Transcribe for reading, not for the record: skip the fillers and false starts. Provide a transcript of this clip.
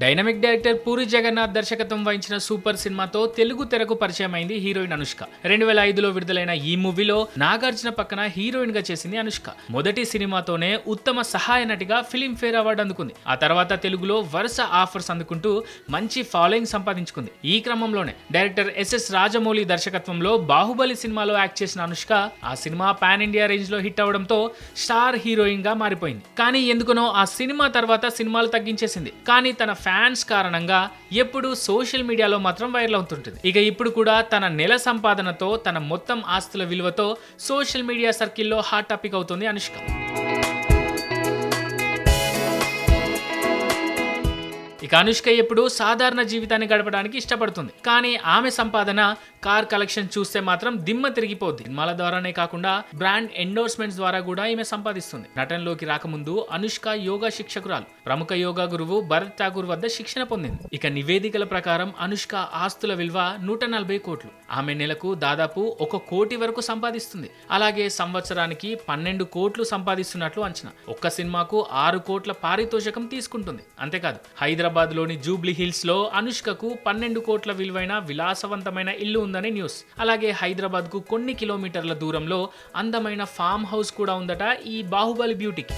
Dynamic director puri Jagannadh దర్శకత్వం వహించిన super సినిమాతో తెలుగు తెరకు పరిచయం అయింది హీరోయిన్ అనుష్క. 2005లో విడుదలైన ఈ మూవీలో నాగార్జున పక్కన హీరోయిన్ గా చేసింది అనుష్క. మొదటి సినిమాతోనే ఉత్తమ సహాయ నటిగా ఫిలింఫేర్ అవార్డు అందుకుంది. ఆ తర్వాత తెలుగులో వరుస ఆఫర్స్ అందుకుంటూ మంచి ఫాలోయింగ్ సంపాదించుకుంది. ఈ క్రమంలోనే డైరెక్టర్ ఎస్ఎస్ రాజమౌళి దర్శకత్వంలో బాహుబలి సినిమాలో యాక్ట్ చేసిన అనుష్క ఆ సినిమా పాన్ ఇండియా రేంజ్ లో హిట్ అవడంతో స్టార్ హీరోయిన్ గా మారిపోయింది. కానీ ఎందుకనో ఆ సినిమా తర్వాత సినిమాలు తగ్గించేసింది. కానీ తన ఫ్యాన్స్ కారణంగా ఎప్పుడు సోషల్ మీడియాలో మాత్రం వైరల్ అవుతుంటుంది. ఇక ఇప్పుడు కూడా తన నెల సంపాదనతో తన మొత్తం ఆస్తుల విలువతో సోషల్ మీడియా సర్కిల్లో హాట్ టాపిక్ అవుతుంది అనుష్క. ఇక అనుష్క ఎప్పుడు సాధారణ జీవితాన్ని గడపడానికి ఇష్టపడుతుంది. కానీ ఆమె సంపాదన కార్ కలెక్షన్ చూస్తే మాత్రం దిమ్మ తిరిగిపోద్ది. సినిమాల ద్వారానే కాకుండా బ్రాండ్ ఎండోర్స్మెంట్స్ ద్వారా కూడా ఈమె సంపాదిస్తుంది. నటనలోకి రాకముందు అనుష్క యోగా శిక్షకురాలు. ప్రముఖ యోగా గురువు భరత్ ఠాకూర్ వద్ద శిక్షణ పొందింది. ఇక నివేదికల ప్రకారం అనుష్క ఆస్తుల విలువ 140 కోట్లు. ఆమె నెలకు దాదాపు 1 కోటి వరకు సంపాదిస్తుంది. అలాగే సంవత్సరానికి 12 కోట్లు సంపాదిస్తున్నట్లు అంచనా. ఒక్క సినిమాకు 6 కోట్ల పారితోషికం తీసుకుంటుంది. అంతేకాదు హైదరాబాద్ లోని జూబ్లీ హిల్స్ లో అనుష్కకు 12 కోట్ల విలువైన విలాసవంతమైన ఇల్లు ఉందని న్యూస్. అలాగే హైదరాబాద్ కు కొన్ని కిలోమీటర్ల దూరంలో అందమైన ఫామ్ హౌస్ కూడా ఉందట ఈ బాహుబలి బ్యూటీకి.